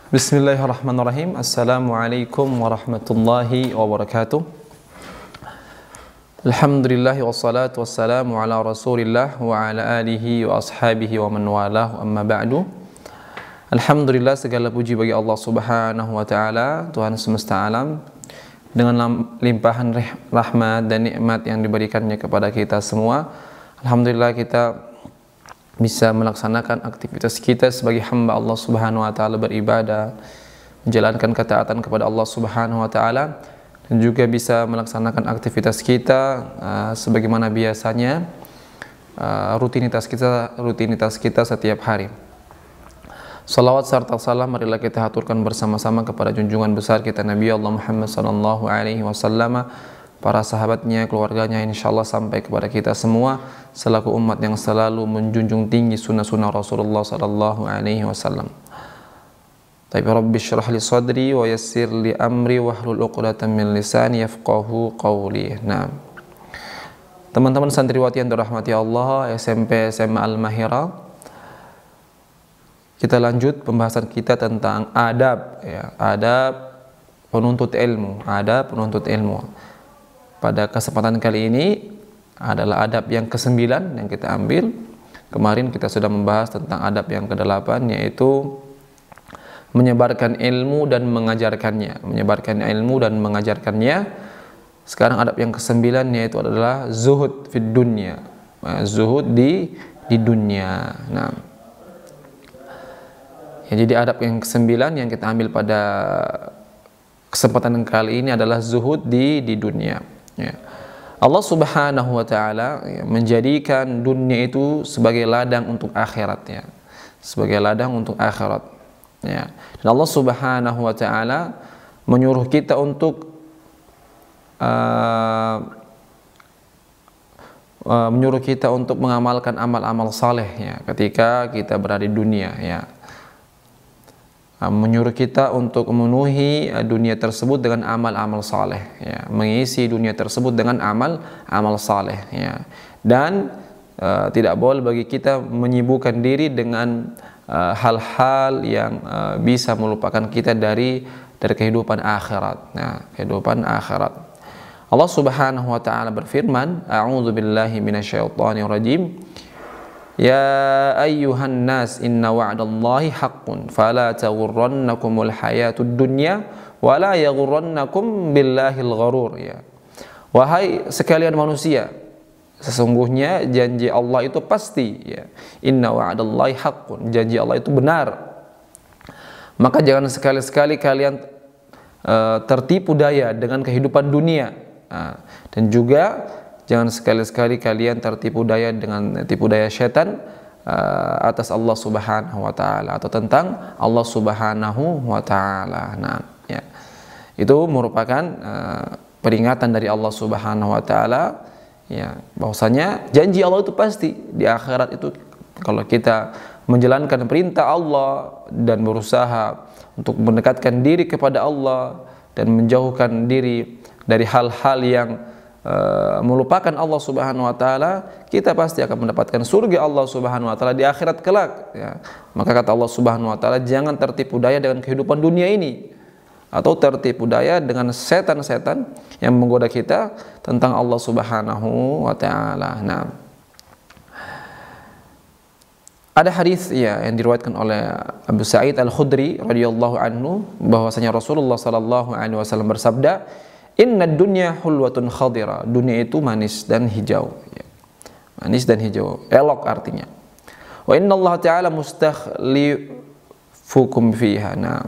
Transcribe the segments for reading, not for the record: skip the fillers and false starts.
Bismillahirrahmanirrahim. Assalamualaikum warahmatullahi wabarakatuh. Alhamdulillah wassalatu wassalamu ala rasulillah wa ala alihi wa ashabihi wa man walah, amma ba'du. Alhamdulillah, segala puji bagi Allah subhanahu wa ta'ala, Tuhan semesta alam, dengan limpahan rahmat dan nikmat yang diberikannya kepada kita semua. Alhamdulillah kita bisa melaksanakan aktivitas kita sebagai hamba Allah subhanahu wa ta'ala, beribadah, menjalankan ketaatan kepada Allah subhanahu wa ta'ala, dan juga bisa melaksanakan aktivitas kita sebagaimana biasanya, rutinitas kita setiap hari. Salawat serta salam marilah kita haturkan bersama-sama kepada junjungan besar kita Nabi Allah Muhammad sallallahu alaihi wasallam, para sahabatnya, keluarganya, insyaallah sampai kepada kita semua selaku umat yang selalu menjunjung tinggi sunnah-sunnah Rasulullah sallallahu alaihi wasallam. Rabbi shrah li sadri wa yassir li amri wahlul 'uqdatam min lisani yafqahu qawli. Nah, teman-teman santriwati yang dirahmati Allah, SMP SMA Al-Mahira, kita lanjut pembahasan kita tentang adab, ya, adab penuntut ilmu, adab penuntut ilmu. Pada kesempatan kali ini adalah adab yang ke-9 yang kita ambil. Kemarin kita sudah membahas tentang adab yang ke-8, yaitu menyebarkan ilmu dan mengajarkannya. Menyebarkan ilmu dan mengajarkannya. Sekarang adab yang ke-9 yaitu adalah zuhud fid dunya. Zuhud di dunia. Nah, ya, jadi adab yang ke-9 yang kita ambil pada kesempatan kali ini adalah zuhud di dunia. Ya. Allah subhanahu wa ta'ala, ya, menjadikan dunia itu sebagai ladang untuk akhirat, ya. Sebagai ladang untuk akhirat, ya. Dan Allah subhanahu wa ta'ala menyuruh kita untuk mengamalkan amal-amal saleh, ya, ketika kita berada di dunia, ya. Menyuruh kita untuk memenuhi dunia tersebut dengan amal-amal saleh, ya, mengisi dunia tersebut dengan amal saleh, ya. Dan tidak boleh bagi kita menyibukkan diri dengan hal-hal yang bisa melupakan kita dari kehidupan akhirat. Nah, kehidupan akhirat. Allah subhanahu wa ta'ala berfirman, a'udzubillahi minasyaitonirrajim, ya ayyuhan nas inna wa'dallahi haqqun fala taghurrannakumul hayatud dunya wala yaghurrannakum billahil gharur, ya. Wahai sekalian manusia, sesungguhnya janji Allah itu pasti, ya. Inna wa'dallahi haqqun, janji Allah itu benar. Maka jangan sekali-sekali kalian tertipu daya dengan kehidupan dunia, dan juga jangan sekali-sekali kalian tertipu daya dengan tipu daya syaitan atas Allah subhanahu wa ta'ala, atau tentang Allah subhanahu wa ta'ala. Nah, ya, itu merupakan peringatan dari Allah subhanahu wa ta'ala, ya, bahwasanya janji Allah itu pasti di akhirat itu. Kalau kita menjalankan perintah Allah dan berusaha untuk mendekatkan diri kepada Allah dan menjauhkan diri dari hal-hal yang melupakan Allah subhanahu wa ta'ala, kita pasti akan mendapatkan surga Allah subhanahu wa ta'ala di akhirat kelak, ya. Maka kata Allah subhanahu wa ta'ala, jangan tertipu daya dengan kehidupan dunia ini, atau tertipu daya dengan setan-setan yang menggoda kita tentang Allah subhanahu wa ta'ala. Nah, ada hadis, ya, yang diriwayatkan oleh Abu Sa'id Al-Khudri radhiyallahu anhu, bahwasanya Rasulullah sallallahu alaihi wasallam bersabda, inna dunya hulwatun khadira, dunia itu manis dan hijau, ya. Manis dan hijau, elok artinya. Wa inna Allah ta'ala mustakhlifukum fiha. Nah,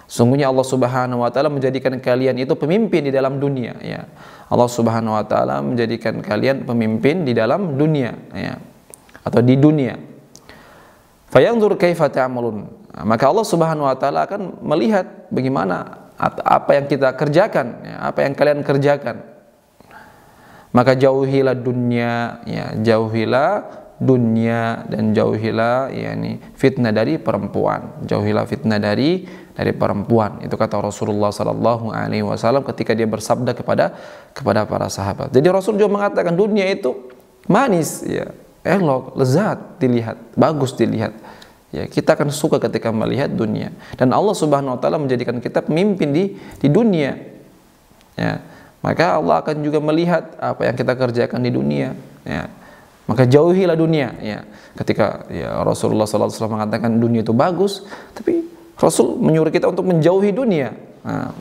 sungguhnya Allah subhanahu wa ta'ala menjadikan kalian itu pemimpin di dalam dunia, ya. Allah subhanahu wa ta'ala menjadikan kalian pemimpin di dalam dunia, ya, atau di dunia. Fayanzur kaifa ta'malun. Maka Allah subhanahu wa ta'ala akan melihat bagaimana apa yang kita kerjakan, ya, apa yang kalian kerjakan. Maka jauhilah dunia, ya, jauhilah dunia, dan jauhilah, yakni fitnah dari perempuan. Jauhilah fitnah dari perempuan. Itu kata Rasulullah sallallahu alaihi wasallam ketika dia bersabda kepada para sahabat. Jadi Rasul juga mengatakan dunia itu manis, ya, elok, lezat dilihat, bagus dilihat, ya kita akan suka ketika melihat dunia. Dan Allah Subhanahu wa taala menjadikan kita pemimpin di dunia. Ya. Maka Allah akan juga melihat apa yang kita kerjakan di dunia, ya. Maka jauhilah dunia, ya. Ketika ya Rasulullah SAW mengatakan dunia itu bagus, tapi Rasul menyuruh kita untuk menjauhi dunia. Nah,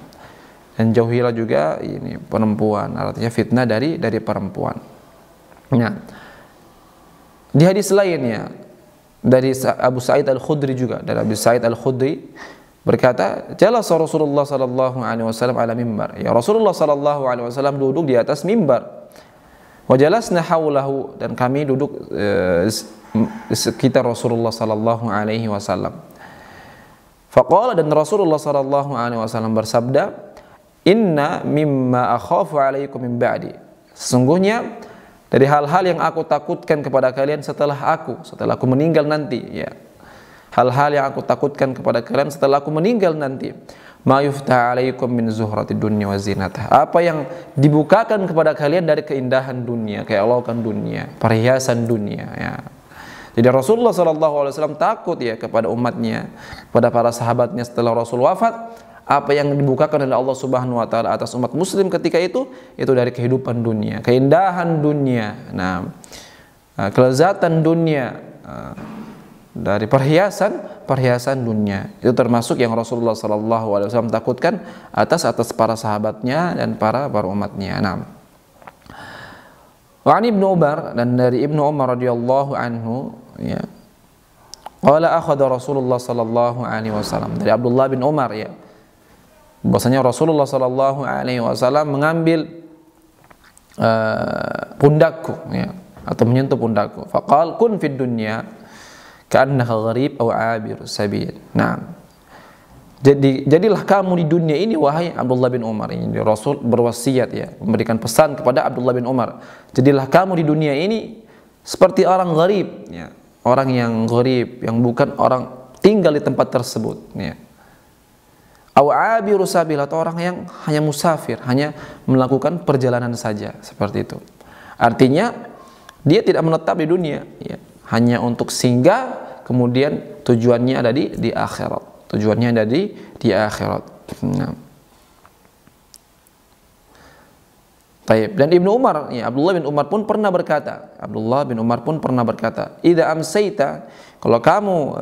dan jauhilah juga ini perempuan, artinya fitnah dari perempuan. Nah, di hadis lainnya dari Abu Sa'id Al-Khudri juga, dari Abu Sa'id Al-Khudri berkata, jalasa Rasulullah sallallahu alaihi wasallam ala mimbar. Ya, Rasulullah sallallahu alaihi wasallam duduk di atas mimbar. Wa jalasna haulahu, dan kami duduk di sekitar Rasulullah sallallahu alaihi wasallam. Faqala, dan Rasulullah sallallahu alaihi wasallam bersabda, inna mimma akhafu alaikum min ba'di. Sesungguhnya dari hal-hal yang aku takutkan kepada kalian setelah aku meninggal nanti, ya. Hal-hal yang aku takutkan kepada kalian setelah aku meninggal nanti. Ma yuftah alaikum min zuhratid dunya wa zinatah. Apa yang dibukakan kepada kalian dari keindahan dunia, keelokan dunia, perhiasan dunia, ya. Jadi Rasulullah SAW takut ya kepada umatnya, kepada para sahabatnya setelah Rasul wafat, apa yang dibukakan oleh Allah Subhanahu wa taala atas umat muslim ketika itu dari kehidupan dunia, keindahan dunia, nah, kelezatan dunia, dari perhiasan dunia. Itu termasuk yang Rasulullah SAW takutkan atas para sahabatnya dan para umatnya. Nah, wa an Ibnu Umar, dan dari Ibnu Umar radhiyallahu anhu, ya, qala akhadha Rasulullah sallallahu alaihi wasallam, dari Abdullah bin Umar, ya, bahwasanya Rasulullah sallallahu alaihi wasallam mengambil pundakku, ya, atau menyentuh pundakku. Faqal kun fid dunya ka'annaka gharib aw 'abir sabil. Nah, jadilah kamu di dunia ini wahai Abdullah bin Umar. Ini Rasul berwasiat, ya, memberikan pesan kepada Abdullah bin Umar. Jadilah kamu di dunia ini seperti orang gharib, ya, orang yang gharib, yang bukan orang tinggal di tempat tersebut, ya. Aw 'abiru sabil, atau orang yang hanya musafir, hanya melakukan perjalanan saja, seperti itu. Artinya dia tidak menetap di dunia, ya, hanya untuk singgah, kemudian tujuannya ada di akhirat. Tujuannya ada di akhirat. Nah. Baik. Dan Ibnu Umar, ya, Abdullah bin Umar pun pernah berkata, idza amsayta, kalau kamu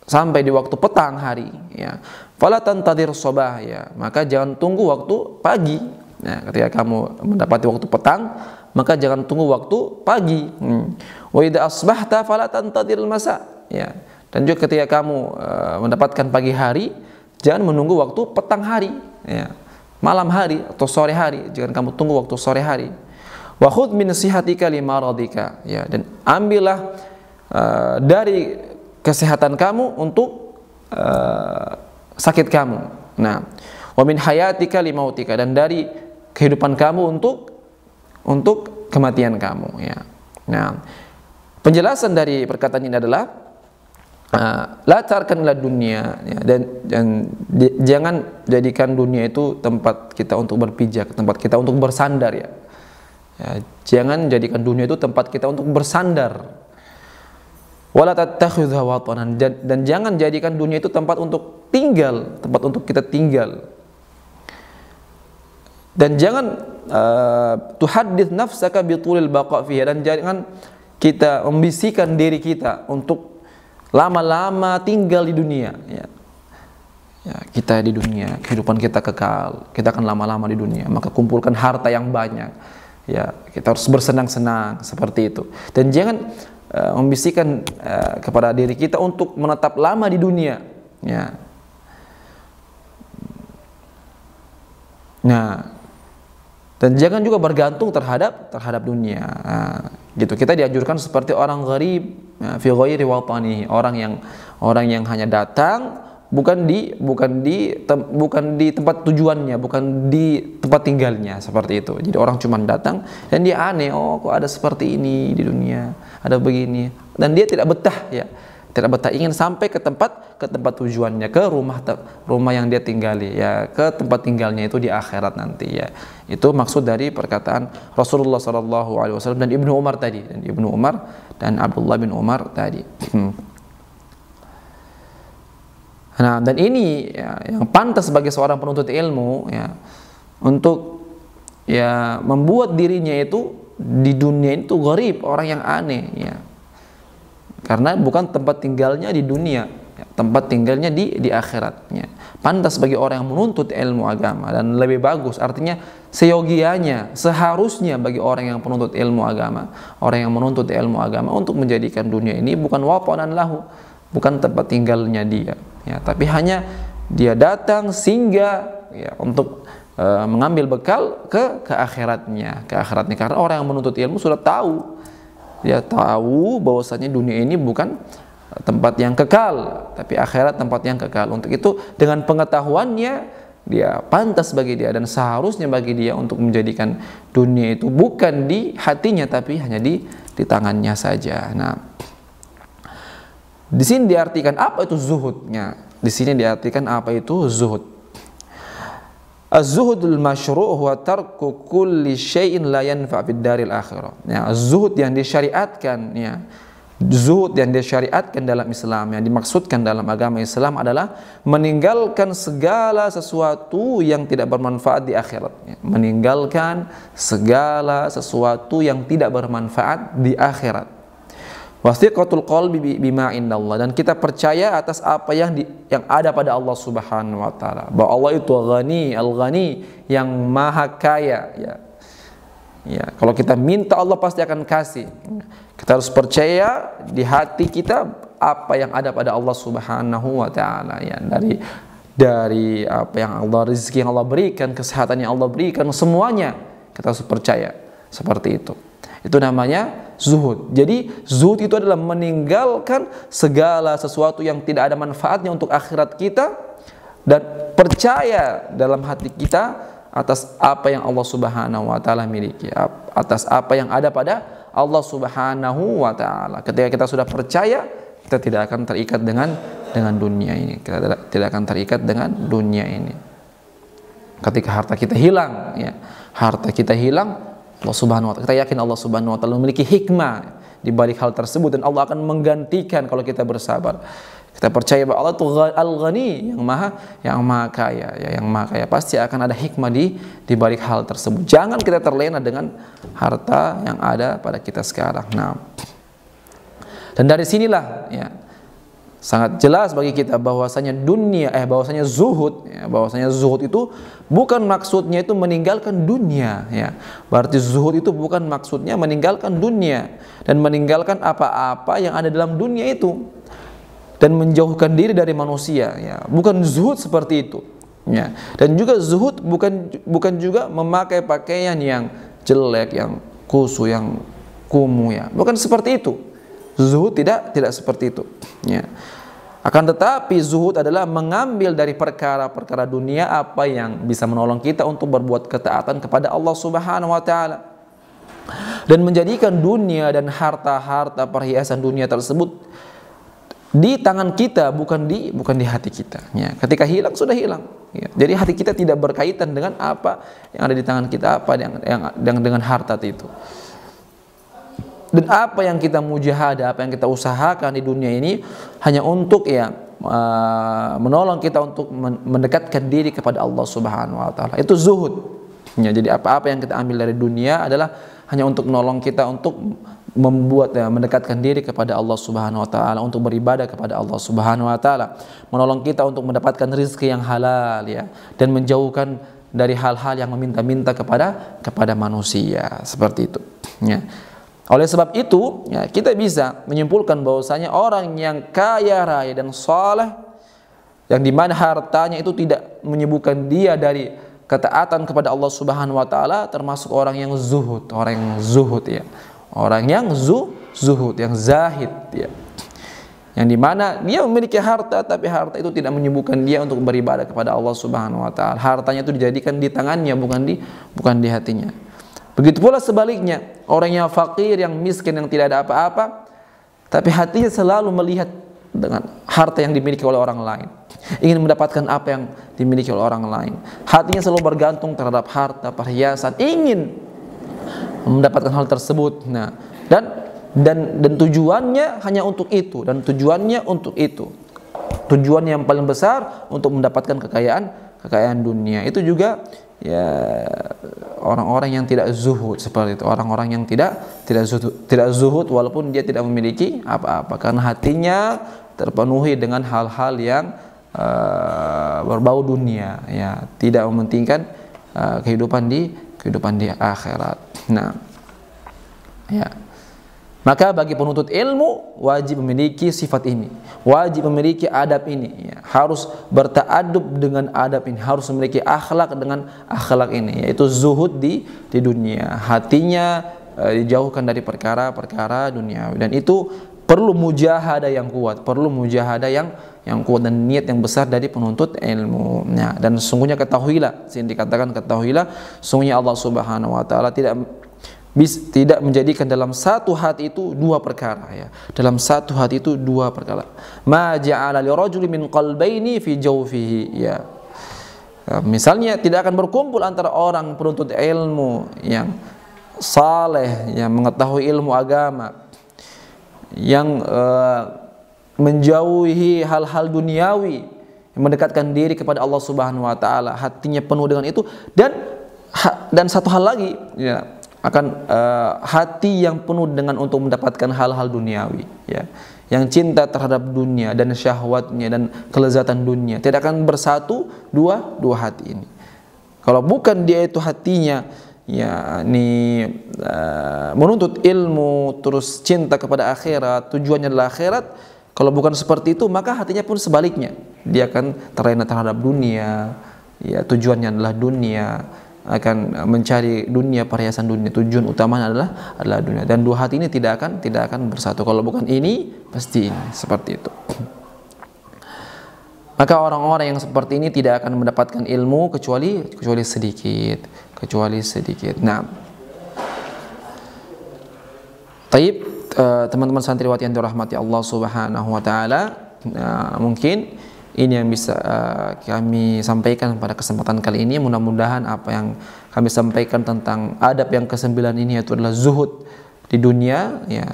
sampai di waktu petang hari, ya, fala tantadir sabah, ya, maka jangan tunggu waktu pagi. Nah, ketika kamu mendapati waktu petang, maka jangan tunggu waktu pagi. Wa idza asbahta fala tantadir masa, ya. Dan juga ketika kamu mendapatkan pagi hari, jangan menunggu waktu petang hari, ya. Malam hari atau sore hari, jangan kamu tunggu waktu sore hari. Wa khudh min sihatika li maradika, ya, dan ambillah dari kesehatan kamu untuk sakit kamu. Nah, wa min hayatika li mautika, dan dari kehidupan kamu untuk kematian kamu, ya. Nah, penjelasan dari perkataan ini adalah la tarkanlah dunia, ya, dan jangan jadikan dunia itu tempat kita untuk berpijak, tempat kita untuk bersandar, ya. Ya, jangan jadikan dunia itu tempat kita untuk bersandar. Wala tattakhidha watanan, dan jangan jadikan dunia itu tempat untuk tinggal, tempat untuk kita tinggal. Dan jangan tuhaddits nafsaka bitulil baqa fiha, dan jangan kita membisikkan diri kita untuk lama-lama tinggal di dunia, ya. Ya, kita di dunia, kehidupan kita kekal, kita akan lama-lama di dunia, maka kumpulkan harta yang banyak, ya, kita harus bersenang-senang seperti itu. Dan jangan membisikkan kepada diri kita untuk menetap lama di dunia, ya. Nah, dan jangan juga bergantung terhadap dunia. Nah, gitu. Kita dianjurkan seperti orang gharib, fi ghairi watanihi, orang yang hanya datang, bukan di tempat tujuannya, bukan di tempat tinggalnya, seperti itu. Jadi orang cuma datang dan dia aneh, oh kok ada seperti ini di dunia, ada begini, dan dia tidak betah, ya. Tidak betah, ingin sampai ke tempat tujuannya, ke rumah yang dia tinggali, ya, ke tempat tinggalnya itu di akhirat nanti, ya. Itu maksud dari perkataan Rasulullah SAW dan Ibnu Umar tadi, dan Ibnu Umar dan Abdullah bin Umar tadi. Nah, dan ini ya, yang pantas bagi seorang penuntut ilmu ya, untuk ya membuat dirinya itu di dunia itu gharib, orang yang aneh ya. Karena bukan tempat tinggalnya di dunia, ya, tempat tinggalnya di akhiratnya. Pantas bagi orang yang menuntut ilmu agama, dan lebih bagus, artinya seyogianya, seharusnya bagi orang yang penuntut ilmu agama, orang yang menuntut ilmu agama untuk menjadikan dunia ini bukan watanan lahu, bukan tempat tinggalnya dia ya, tapi hanya dia datang singgah ya, untuk mengambil bekal ke akhiratnya, karena orang yang menuntut ilmu sudah tahu, dia tahu bahwasanya dunia ini bukan tempat yang kekal, tapi akhirat tempat yang kekal. Untuk itu dengan pengetahuannya, dia pantas bagi dia dan seharusnya bagi dia untuk menjadikan dunia itu bukan di hatinya, tapi hanya di tangannya saja. Nah, di sini diartikan apa itu zuhudnya? Di sini diartikan apa itu zuhud. Az-zuhudul masyru' huwa tarku kulli syai'in la yanfa' fid daril akhirah. Ya, zuhud yang disyariatkan ya. Zuhud yang disyariatkan dalam Islam, yang dimaksudkan dalam agama Islam adalah meninggalkan segala sesuatu yang tidak bermanfaat di akhirat. Ya, meninggalkan segala sesuatu yang tidak bermanfaat di akhirat. Wasiqatul qalbi bima indallah, dan kita percaya atas apa yang ada pada Allah Subhanahu wa taala. Bahwa Allah itu Ghani, Al-Ghani, yang maha kaya ya. Ya, kalau kita minta Allah pasti akan kasih. Kita harus percaya di hati kita apa yang ada pada Allah Subhanahu wa taala ya, dari apa yang Allah, rezeki yang Allah berikan, kesehatan yang Allah berikan, semuanya kita harus percaya seperti itu. Itu namanya zuhud. Jadi zuhud itu adalah meninggalkan segala sesuatu yang tidak ada manfaatnya untuk akhirat kita, dan percaya dalam hati kita atas apa yang Allah Subhanahu wa taala miliki, atas apa yang ada pada Allah Subhanahu wa taala. Ketika kita sudah percaya, kita tidak akan terikat dengan dunia ini. Kita tidak akan terikat dengan dunia ini. Ketika harta kita hilang ya, harta kita hilang, Allah Subhanahu wa taala, kita yakin Allah Subhanahu wa taala memiliki hikmah di balik hal tersebut, dan Allah akan menggantikan kalau kita bersabar. Kita percaya bahwa Allah itu Al-Ghani, yang maha kaya ya, yang maha kaya. Pasti akan ada hikmah di balik hal tersebut. Jangan kita terlena dengan harta yang ada pada kita sekarang. Nah, dan dari sinilah ya, sangat jelas bagi kita bahwasanya bahwasanya zuhud itu bukan maksudnya itu meninggalkan dunia ya. Berarti zuhud itu bukan maksudnya meninggalkan dunia dan meninggalkan apa-apa yang ada dalam dunia itu dan menjauhkan diri dari manusia ya. Bukan zuhud seperti itu ya. Dan juga zuhud bukan juga memakai pakaian yang jelek, yang kusu, yang kumuh ya. Bukan seperti itu. Zuhud tidak seperti itu ya. Akan tetapi zuhud adalah mengambil dari perkara-perkara dunia apa yang bisa menolong kita untuk berbuat ketaatan kepada Allah Subhanahu wa taala, dan menjadikan dunia dan harta-harta perhiasan dunia tersebut di tangan kita, bukan di hati kita ya. Ketika hilang sudah hilang ya. Jadi hati kita tidak berkaitan dengan apa yang ada di tangan kita, apa yang dengan harta itu. Dan apa yang kita mujahadah, apa yang kita usahakan di dunia ini hanya untuk ya menolong kita untuk mendekatkan diri kepada Allah Subhanahu wa taala. Itu zuhud. Ya, jadi apa-apa yang kita ambil dari dunia adalah hanya untuk menolong kita untuk mendekatkan diri kepada Allah Subhanahu wa taala, untuk beribadah kepada Allah Subhanahu wa taala, menolong kita untuk mendapatkan rezeki yang halal ya, dan menjauhkan dari hal-hal yang meminta-minta kepada manusia, seperti itu ya. Oleh sebab itu ya, kita bisa menyimpulkan bahwasanya orang yang kaya raya dan saleh, yang dimana hartanya itu tidak menyibukkan dia dari ketaatan kepada Allah Subhanahu wa taala, termasuk orang yang zuhud, ya. Orang yang zuhud, yang zahid ya. Yang dimana dia memiliki harta, tapi harta itu tidak menyibukkan dia untuk beribadah kepada Allah Subhanahu wa taala. Hartanya itu dijadikan di tangannya, bukan di hatinya. Begitu pula sebaliknya, orang yang fakir, yang miskin, yang tidak ada apa-apa, tapi hatinya selalu melihat dengan harta yang dimiliki oleh orang lain, ingin mendapatkan apa yang dimiliki oleh orang lain. Hatinya selalu bergantung terhadap harta, perhiasan, ingin mendapatkan hal tersebut. Nah, dan tujuannya hanya untuk itu, tujuan yang paling besar untuk mendapatkan kekayaan dunia. Itu juga ya orang-orang yang tidak zuhud seperti itu, orang-orang yang tidak zuhud walaupun dia tidak memiliki apa-apa, karena hatinya terpenuhi dengan hal-hal yang berbau dunia, ya, tidak mementingkan kehidupan di akhirat. Nah, ya. Maka bagi penuntut ilmu wajib memiliki sifat ini, wajib memiliki adab ini, ya. Harus bertaadub dengan adab ini, harus memiliki akhlak dengan akhlak ini, yaitu zuhud di dunia, hatinya dijauhkan dari perkara-perkara duniawi, dan itu perlu mujahadah yang kuat, perlu mujahadah yang kuat dan niat yang besar dari penuntut ilmu. Nah, dan sungguhnya ketahuilah, sungguhnya Allah Subhanahu wa taala tidak menjadikan dalam satu hati itu dua perkara, ya. Dalam satu hati itu dua perkara. Ma ja'ala li rajulin min qalbayni fi jawfihi, ya. Misalnya tidak akan berkumpul antara orang penuntut ilmu yang saleh, yang mengetahui ilmu agama, yang menjauhi hal-hal duniawi, yang mendekatkan diri kepada Allah Subhanahu wa taala, hatinya penuh dengan itu, dan satu hal lagi, ya, akan hati yang penuh dengan untuk mendapatkan hal-hal duniawi, ya, yang cinta terhadap dunia dan syahwatnya dan kelezatan dunia, tidak akan bersatu dua hati ini. Kalau bukan dia itu hatinya, ya, menuntut ilmu terus cinta kepada akhirat, tujuannya adalah akhirat, kalau bukan seperti itu maka hatinya pun sebaliknya, dia akan terlena terhadap dunia, ya, tujuannya adalah dunia, akan mencari dunia, perhiasan dunia, tujuan utamanya adalah dunia, dan dua hati ini tidak akan bersatu. Kalau bukan ini pasti ini, seperti itu. Maka orang-orang yang seperti ini tidak akan mendapatkan ilmu kecuali sedikit. Nah, taib, teman-teman santriwati yang dirahmati Allah Subhanahu wa taala, mungkin ini yang bisa kami sampaikan pada kesempatan kali ini. Mudah-mudahan apa yang kami sampaikan tentang adab yang ke-9 ini, yaitu adalah zuhud di dunia, ya,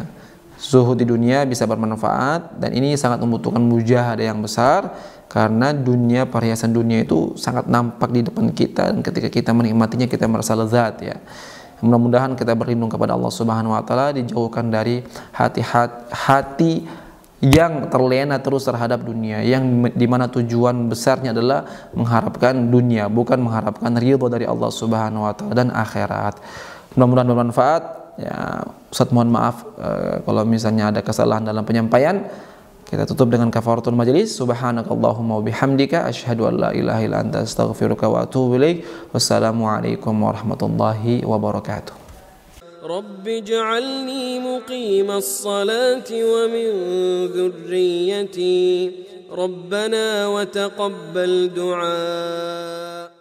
zuhud di dunia, bisa bermanfaat, dan ini sangat membutuhkan mujahadah yang besar, karena dunia, perhiasan dunia itu sangat nampak di depan kita, dan ketika kita menikmatinya kita merasa lezat, ya. Mudah-mudahan kita berlindung kepada Allah Subhanahu wa taala, dijauhkan dari hati yang terlena terus terhadap dunia, yang dimana tujuan besarnya adalah mengharapkan dunia, bukan mengharapkan ridho dari Allah Subhanahu wa taala dan akhirat. Mudah-mudahan bermanfaat, ya. Ustaz mohon maaf kalau misalnya ada kesalahan dalam penyampaian. Kita tutup dengan kafaratul majelis. Subhanakallahumma wa bihamdika asyhadu an la ilaha illa anta astaghfiruka wa atubu ilaik. Wassalamualaikum warahmatullahi wabarakatuh. رب اجعلني مقيم الصلاة ومن ذريتي ربنا وتقبل دعاء